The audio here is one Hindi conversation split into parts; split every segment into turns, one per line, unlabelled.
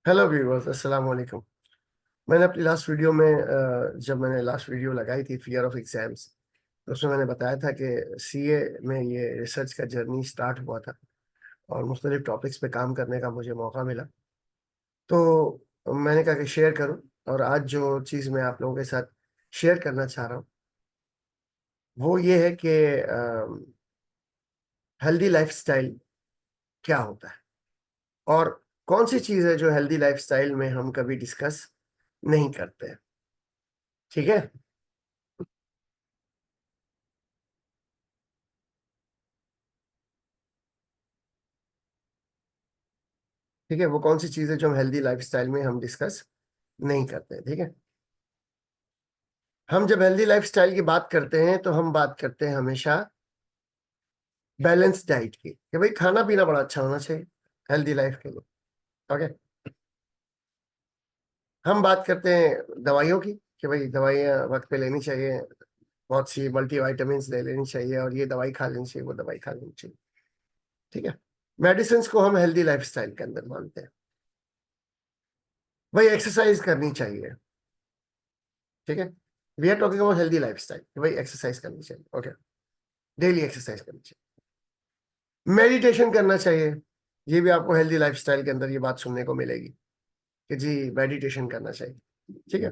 हेलो व्यूअर्स, अस्सलाम वालेकुम। मैंने अपनी लास्ट वीडियो में जब मैंने लास्ट वीडियो लगाई थी फियर ऑफ एग्जाम्स, तो उसमें मैंने बताया था कि सीए में ये रिसर्च का जर्नी स्टार्ट हुआ था और मुख्तलिफ टॉपिक्स पे काम करने का मुझे मौका मिला। तो मैंने कहा कि शेयर करूं। और आज जो चीज़ मैं आप लोगों के साथ शेयर करना चाह रहा हूँ वो ये है कि हेल्दी लाइफस्टाइल क्या होता है और कौन सी चीज़ है जो हेल्दी लाइफस्टाइल में हम कभी डिस्कस नहीं करते हैं। ठीक है। ठीक है, वो कौन सी चीज़ है जो हम हेल्दी लाइफस्टाइल में हम डिस्कस नहीं करते। ठीक है। हम जब हेल्दी लाइफस्टाइल की बात करते हैं तो हम बात करते हैं हमेशा बैलेंस डाइट की, कि भाई खाना पीना बड़ा अच्छा होना चाहिए हेल्दी लाइफ के लिए। ओके। हम बात करते हैं दवाइयों की, कि भाई दवाइयाँ वक्त पे लेनी चाहिए, बहुत सी मल्टी वाइटामिन ले लेनी चाहिए, और ये दवाई खा लेनी चाहिए, वो दवाई खा लेनी चाहिए। ठीक है। मेडिसिन को हम हेल्दी लाइफस्टाइल के अंदर मानते हैं। भाई एक्सरसाइज करनी चाहिए। ठीक है। We are talking about healthy lifestyle, भाई एक्सरसाइज करनी चाहिए। ओके। डेली एक्सरसाइज करनी चाहिए, मेडिटेशन करना चाहिए। ये भी आपको हेल्दी लाइफस्टाइल के अंदर ये बात सुनने को मिलेगी कि जी मेडिटेशन करना चाहिए। ठीक है।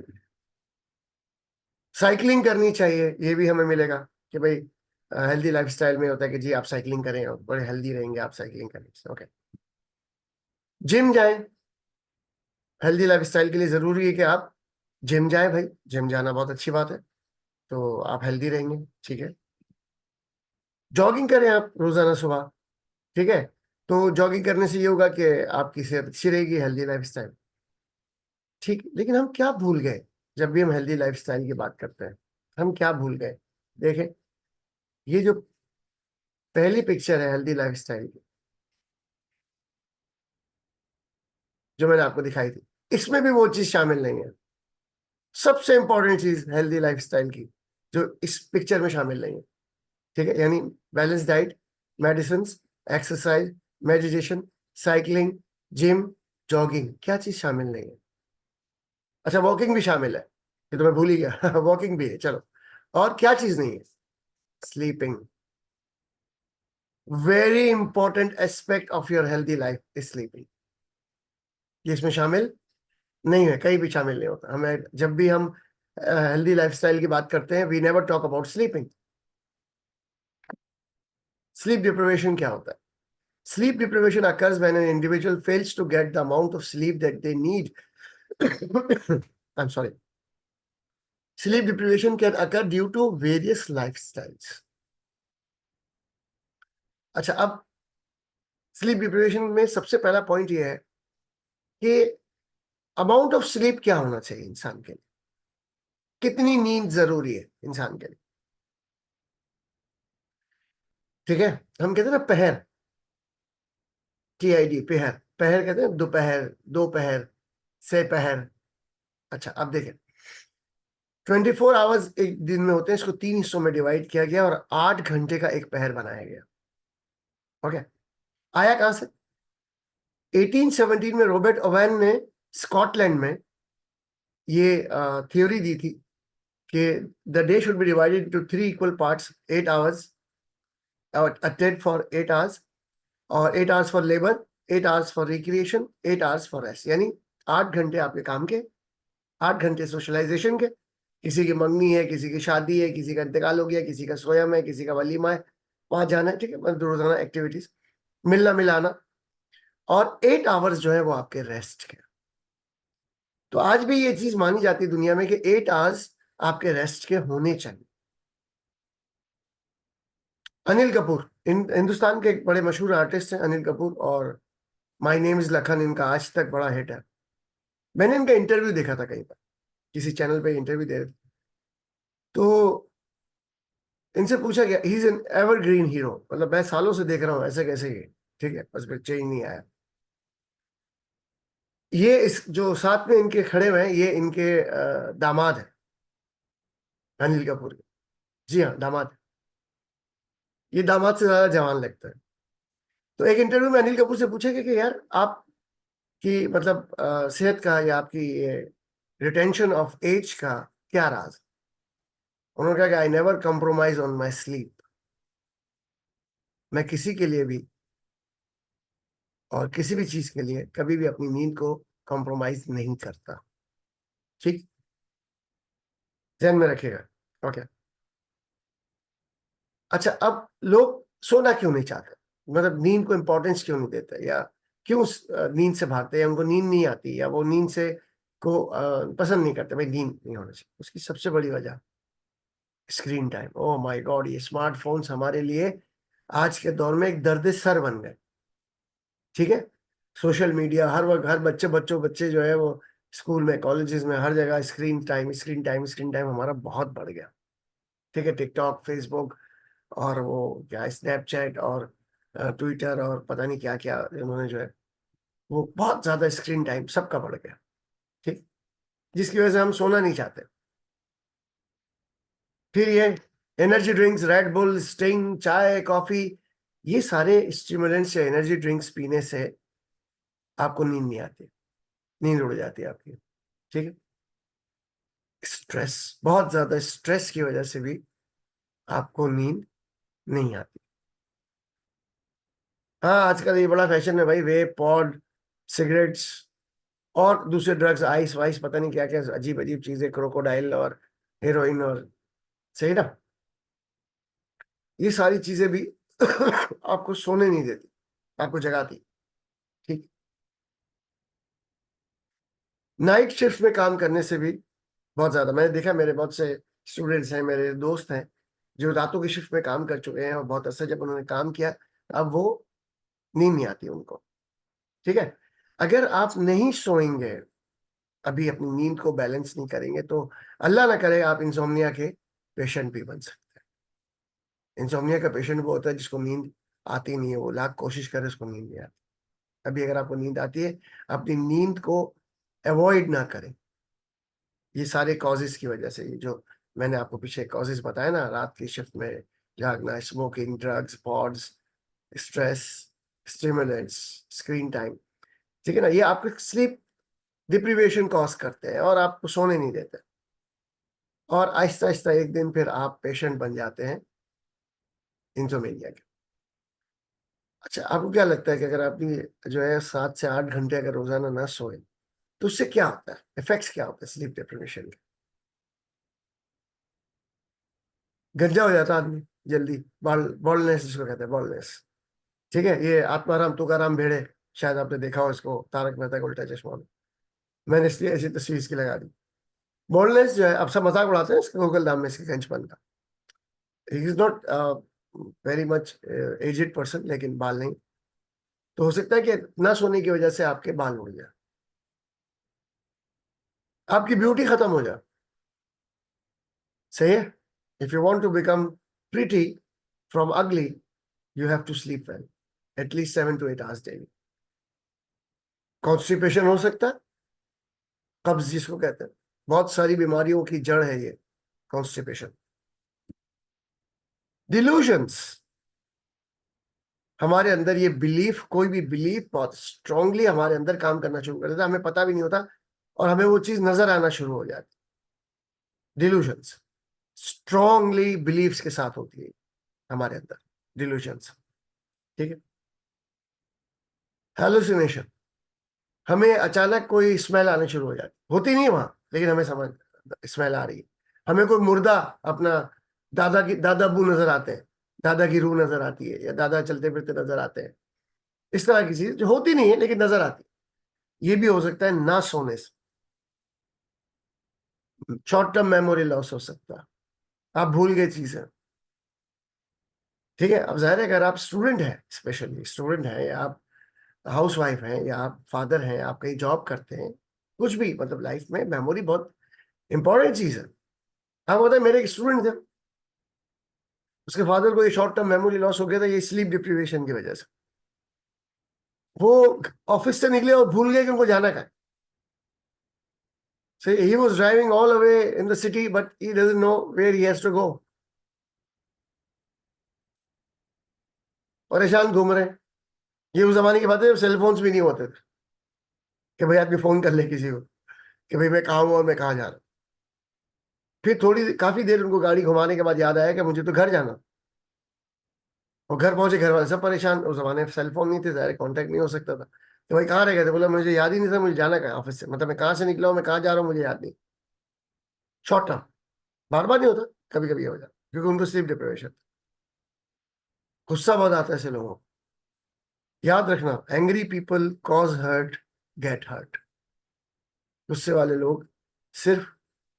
साइकिलिंग करनी चाहिए, ये भी हमें मिलेगा कि भाई हेल्दी लाइफस्टाइल में होता है कि जी आप साइकिलिंग करें और बड़े हेल्दी रहेंगे आप साइकिलिंग करें। ओके। जिम जाएं, हेल्दी लाइफस्टाइल के लिए जरूरी है कि आप जिम जाएं। भाई जिम जाना बहुत अच्छी बात है, तो आप हेल्दी रहेंगे। ठीक है। जॉगिंग करें आप रोजाना सुबह। ठीक है। तो जॉगिंग करने से ये होगा कि आपकी सेहत अच्छी रहेगी, हेल्दी लाइफस्टाइल। ठीक। लेकिन हम क्या भूल गए जब भी हम हेल्दी लाइफस्टाइल की बात करते हैं? हम क्या भूल गए? देखें, ये जो पहली पिक्चर है हेल्दी लाइफस्टाइल की, जो मैंने आपको दिखाई थी, इसमें भी वो चीज शामिल नहीं है। सबसे इंपॉर्टेंट चीज हेल्दी लाइफस्टाइल की जो इस पिक्चर में शामिल नहीं है। ठीक है। यानी balance diet, medicine, exercise, meditation, cycling, gym, jogging, क्या चीज शामिल नहीं है? अच्छा, वॉकिंग भी शामिल है, ये तो मैं भूल ही गया। वॉकिंग भी है, चलो। और क्या चीज नहीं है? Sleeping. Very important aspect of your healthy life is sleeping. ये इसमें शामिल नहीं है, कहीं भी शामिल नहीं होता। हमें जब भी हम हेल्दी लाइफस्टाइल की बात करते हैं we never talk about sleeping. Sleep deprivation क्या होता है? Sleep deprivation occurs when an individual fails to get the amount of sleep that they need. I'm sorry. Sleep deprivation can occur due to various lifestyles. अच्छा, अब स्लीप डिप्रिवेशन में सबसे पहला पॉइंट ये है कि अमाउंट ऑफ स्लीप क्या होना चाहिए इंसान के लिए, कितनी नींद जरूरी है इंसान के लिए। ठीक है। हम कहते हैं ना पहर, TID, पहर। पहर कहते हैं दोपहर, दोपहर से पहर। अच्छा, अब देखें, 24 आवर्स एक दिन में होते हैं, इसको 3 हिस्सों में डिवाइड किया गया और 8 घंटे का एक पहर बनाया गया। ओके। आया कहां से? 1817 में रॉबर्ट ओवेन ने स्कॉटलैंड में ये थ्योरी दी थी कि the day should be divided into 3 equal parts, 8 hours added for 8 hours, और 8 hours for labour, 8 hours for recreation, 8 hours for rest. यानी 8 घंटे आपके काम के, 8 घंटे सोशलाइजेशन के। किसी की मंगनी है, किसी की शादी है, किसी का इंतकाल हो गया, किसी का सोयम है, किसी का वलीमा है, वहां जाना है। ठीक है, मतलब रोजाना एक्टिविटीज, मिलना मिलाना। और 8 आवर्स जो है वो आपके रेस्ट के। तो आज भी ये चीज मानी जाती है दुनिया में कि 8 आवर्स आपके रेस्ट के होने चाहिए। अनिल कपूर, हिंदुस्तान के एक बड़े मशहूर आर्टिस्ट हैं अनिल कपूर, और माय नेम इज लखन इनका आज तक बड़ा हिट है। मैंने इनका इंटरव्यू देखा था कहीं पर, किसी चैनल पे इंटरव्यू दे रहे थे, तो इनसे पूछा गया, he is an evergreen hero, मतलब मैं सालों से देख रहा हूँ ऐसे कैसे ये। ठीक है, बस पे चेंज नहीं आया। ये इस जो साथ में इनके खड़े हुए हैं ये इनके दामाद है, अनिल कपूर के। जी हाँ, दामाद। ये दामाद से ज्यादा जवान लगता है। तो एक इंटरव्यू में अनिल कपूर से पूछा गया कि यार आप कि मतलब सेहत का या आपकी रिटेंशन ऑफ एज का क्या राज। उन्होंने कहा कि I never compromise on my sleep. मैं किसी के लिए भी और किसी भी चीज के लिए कभी भी अपनी नींद को कॉम्प्रोमाइज नहीं करता। ठीक, ध्यान में रखिएगा। ओके। अच्छा, अब लोग सोना क्यों नहीं चाहते, मतलब नींद को इंपॉर्टेंस क्यों नहीं देते, या क्यों नींद से भागते हैं, या उनको नींद नहीं आती, या वो नींद से को पसंद नहीं करते। भाई नींद नहीं होना चाहिए, उसकी सबसे बड़ी वजह screen time. Oh my God, ये स्मार्टफोन्स हमारे लिए आज के दौर में एक दर्द सर बन गए। ठीक है, सोशल मीडिया हर वक्त, हर बच्चे जो है वो स्कूल में, कॉलेजेस में, हर जगह screen time screen time screen time हमारा बहुत बढ़ गया। ठीक है, टिकटॉक, फेसबुक और वो क्या स्नैपचैट और ट्विटर और पता नहीं क्या क्या इन्होंने जो है वो बहुत ज्यादा स्क्रीन टाइम सबका बढ़ गया। ठीक, जिसकी वजह से हम सोना नहीं चाहते। फिर ये energy drinks, red bull, sting, चाय, कॉफी, ये सारे स्टिमुलेंट्स या एनर्जी ड्रिंक्स पीने से आपको नींद नहीं आती, नींद उड़ जाती है आपकी। ठीक है, स्ट्रेस, बहुत ज्यादा स्ट्रेस की वजह से भी आपको नींद नहीं आती। हाँ, आजकल ये बड़ा फैशन है भाई, वेप, पॉड, सिगरेट्स और दूसरे ड्रग्स, आइस वाइस, पता नहीं क्या क्या अजीब अजीब चीजें, क्रोकोडाइल और हेरोइन और, सही ना, ये सारी चीजें भी आपको सोने नहीं देती, आपको जगाती। ठीक, नाइट शिफ्ट में काम करने से भी बहुत ज्यादा, मैंने देखा, मेरे बहुत से स्टूडेंट्स हैं, मेरे दोस्त हैं जो रातों की शिफ्ट में काम कर चुके हैं, और बहुत अच्छा जब उन्होंने काम किया अब वो नींद नहीं आती उनको। ठीक है, अगर आप नहीं सोएंगे, अभी अपनी नींद को बैलेंस नहीं करेंगे, तो अल्लाह ना करे आप इंसोम्निया के पेशेंट भी बन सकते हैं। इंसोम्निया का पेशेंट वो होता है जिसको नींद आती नहीं है, वो लाख कोशिश करे उसको नींद नहीं आती। अभी अगर आपको नींद आती है, अपनी नींद को अवॉइड ना करें, ये सारे कॉजेज की वजह से, ये जो मैंने आपको पीछे कॉजेज बताया ना, रात की शिफ्ट में जागना, smoking, drugs, pods, stress, stimulants, screen time, ठीक है ना, ये आपको स्लीप डिप्रीवेशन कॉज करते हैं और आपको सोने नहीं देते। और आहिस्ता आहिस्ता एक दिन फिर आप पेशेंट बन जाते हैं इंसोमेनिया के। अच्छा, आपको क्या लगता है कि अगर आप जो है 7 से 8 घंटे अगर रोजाना ना सोए तो उससे क्या होता है, इफेक्ट्स क्या होता है स्लीप डिप्रीवेशन के? गंजा हो जाता है आदमी जल्दी, बॉल्डनेस जिसको कहते हैं, बॉल्डनेस। ठीक है, ये आत्माराम तुकाराम भेड़े, शायद आपने देखा हो इसको, तारक मेहता का उल्टा चश्मा में। मैंने इसलिए ऐसी तस्वीर इसकी लगा दी। बॉल्डनेस जो है, अब सब मजाक उड़ाते हैं इसके गूगल दाम में, इसके गंजपन का। He is not very much aged person, लेकिन बाल नहीं, तो हो सकता है कि ना सोने की वजह से आपके बाल उड़ जाए, आपकी ब्यूटी खत्म हो जाए। सही है, if you want to become pretty from ugly, you have to sleep well, at least 7 to 8 hours daily. Constipation हो सकता है, कब्ज जिसको कहते हैं, बहुत सारी बीमारियों की जड़ है ये कॉन्स्टिपेशन। डिल्यूजन्स, हमारे अंदर ये बिलीफ, कोई भी बिलीफ बहुत स्ट्रांगली हमारे अंदर काम करना शुरू कर देता है, हमें पता भी नहीं होता, और हमें वो चीज नजर आना शुरू हो जाती। डिल्यूजन्स स्ट्रांगली बिलीव्स के साथ होती है हमारे अंदर, डिल्यूजन्स। ठीक है, हेलुसिनेशन, हमें अचानक कोई स्मेल आने शुरू हो जाती, होती नहीं है वहां, लेकिन हमें समझ स्मेल आ रही है। हमें कोई मुर्दा अपना दादा अबू नजर आते हैं, दादा की रूह नजर आती है, या दादा चलते फिरते नजर आते हैं। इस तरह की चीज जो होती नहीं है लेकिन नजर आती है, ये भी हो सकता है ना सोने से। शॉर्ट टर्म मेमोरी लॉस हो सकता है, आप भूल गए चीजें। ठीक है, अब जाहिर है अगर आप स्टूडेंट हैं, स्पेशली स्टूडेंट हैं, या आप हाउस वाइफ हैं, या आप फादर हैं, आप कहीं जॉब करते हैं, कुछ भी, मतलब लाइफ में मेमोरी बहुत इंपॉर्टेंट चीज है। आप बताए, मेरे एक स्टूडेंट थे, उसके फादर को ये शॉर्ट टर्म मेमोरी लॉस हो गया था, ये स्लीप डिप्रीवेशन की वजह से। वो ऑफिस से निकले और भूल गए कि उनको जाना कहाँ है। So he was driving all the way in the city, but he doesn't know where he has to go. परेशान घूम रहे हैं। ये उस जमाने की बात है जब सेलफोन्स भी नहीं होते थे। कि भाई आदमी फोन कर ले किसी को कि भाई मैं कहाँ हूँ और मैं कहाँ जा रहा हूँ। फिर थोड़ी काफी देर उनको गाड़ी घुमाने के बाद याद आया कि मुझे तो घर जाना। और घर पहुंचे, घर वाले सब परेशान, उस जमाने में सेल फोन नहीं थे, डायरेक्ट कांटेक्ट नहीं हो सकता था। तो भाई कहाँ रह गए थे? बोला मुझे याद ही नहीं था मुझे जाना कहाँ ऑफिस से, मतलब मैं कहाँ से निकला हूँ, मैं कहाँ जा रहा हूँ, मुझे याद नहीं। शॉर्ट टर्म, बार बार नहीं होता, कभी कभी हो जाता, क्योंकि उनको स्लीप डिप्रिवेशन। गुस्सा बहुत आता है ऐसे लोगों को। याद रखना, angry people cause hurt, get hurt. गुस्से वाले लोग सिर्फ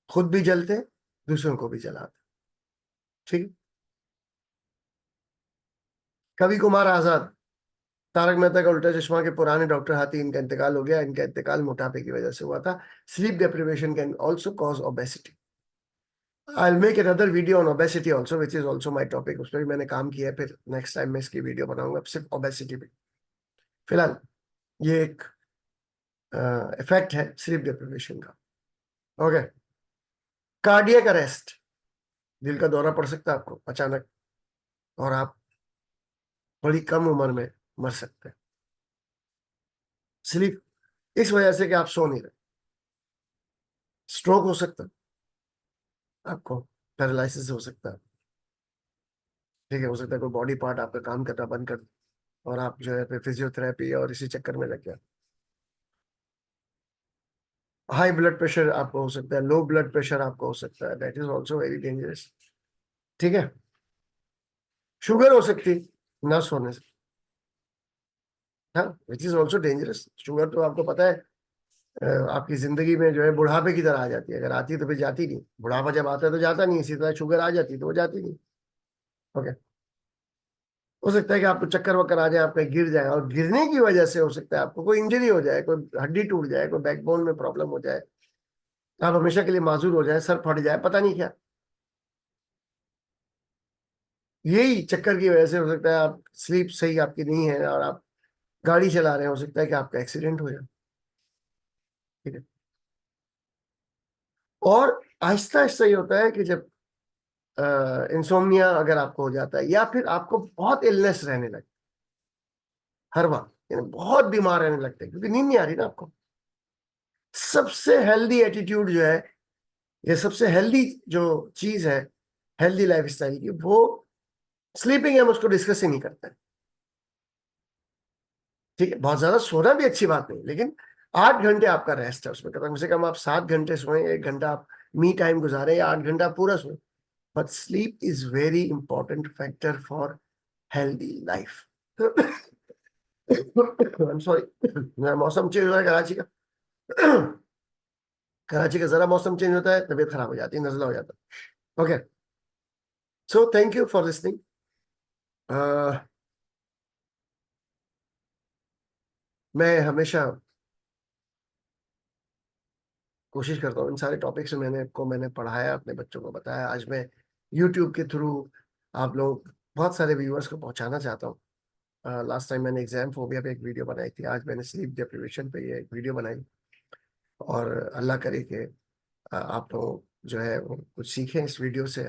खुद भी जलते, दूसरों को भी जलाते। ठीक है। कवि कुमार आजाद, तारक मेहता का उल्टा चश्मा के पुराने डॉक्टर हाथी, इनका इंतकाल हो गया। इनका इंतकाल मोटापे की वजह से हुआ था। Sleep deprivation can also cause obesity. I will make another video on obesity also, which is also my topic. उस पर भी मैंने काम किया है, फिर नेक्स्ट टाइम मैं इसकी वीडियो बनाऊंगा सिर्फ ओबेसिटी पे। फिलहाल ये एक इफेक्ट है स्लीप डिप्रिवेशन का। ओके। कार्डियक अरेस्ट, दिल का दौरा पड़ सकता है आपको अचानक, और आप बड़ी कम उम्र में मर सकते हैं। स्लीप, इस वजह से कि आप सो नहीं रहे। स्ट्रोक हो सकता है आपको, पैरालिसिस हो सकता है। ठीक है, हो सकता है कोई बॉडी पार्ट आपका काम करना बंद कर दे, और आप जो है फिर फिजियोथेरेपी और इसी चक्कर में लग गया। हाई ब्लड प्रेशर आपको हो सकता है, लो ब्लड प्रेशर आपको हो सकता है, that is also very dangerous. ठीक है। शुगर हो सकती है ना सोने से। हाँ, which is also dangerous. Sugar तो आपको पता है आपकी जिंदगी में जो है बुढ़ापे की तरह आ जाती है। अगर आती है तो फिर जाती नहीं, बुढ़ापा जब आता है तो जाता नहीं, इसी तरह शुगर आ जाती है तो वो जाती नहीं। ओके। हो सकता है कि आपको चक्कर वक्कर आ जाए, आप कहीं गिर जाए, और गिरने की वजह से हो सकता है आपको कोई इंजरी हो जाए, कोई हड्डी टूट जाए, कोई बैकबोन में प्रॉब्लम हो जाए, आप हमेशा के लिए माजूर हो जाए, सर फट जाए, पता नहीं क्या। यही चक्कर की वजह से हो सकता है आप स्लीप सही आपकी नहीं है और आप गाड़ी चला रहे हैं, हो सकता है कि आपका एक्सीडेंट हो जाए। ठीक है। और आहिस्ता आहिस्ता ये होता है कि जब इंसोम्निया अगर आपको हो जाता है, या फिर आपको बहुत इलनेस रहने लगे हर वक्त, यानी बहुत बीमार रहने लगते हैं क्योंकि नींद नहीं आ रही ना आपको। सबसे हेल्दी एटीट्यूड जो है, ये सबसे हेल्दी जो चीज है हेल्दी लाइफस्टाइल की, वो स्लीपिंग है, हम उसको डिस्कस ही नहीं करते हैं। ठीक है, बहुत ज्यादा सोना भी अच्छी बात नहीं, लेकिन 8 घंटे आपका रेस्ट है उसमें, कम से कम आप 7 घंटे सोएं, 1 घंटा आप मी टाइम गुजारें, या 8 घंटा पूरा सोएं। But sleep is very important factor for healthy life. I am sorry, मौसम चेंज हो रहा है कराची का। कराची का जरा मौसम चेंज होता है तबीयत खराब हो जाती है, नजला हो जाता है। Okay, so thank you for listening. मैं हमेशा कोशिश करता हूँ इन सारे टॉपिक्स में मैंने पढ़ाया, अपने बच्चों को बताया। आज मैं यूट्यूब के थ्रू आप लोग बहुत सारे व्यूअर्स को पहुंचाना चाहता हूँ। लास्ट टाइम मैंने एग्जाम फोबिया पे एक वीडियो बनाई थी, आज मैंने स्लीप डिप्रिवेशन पे ये एक वीडियो बनाई। और अल्लाह करे कि आप लोग जो है वो कुछ सीखें इस वीडियो से।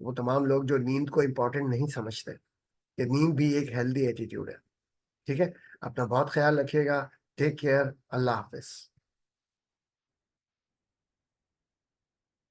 वो तमाम लोग जो नींद को इम्पोर्टेंट नहीं समझते, कि नींद भी एक हेल्दी एटीट्यूड है। ठीक है। अपना बहुत ख्याल रखिएगा। Take care. अल्लाह हाफिज।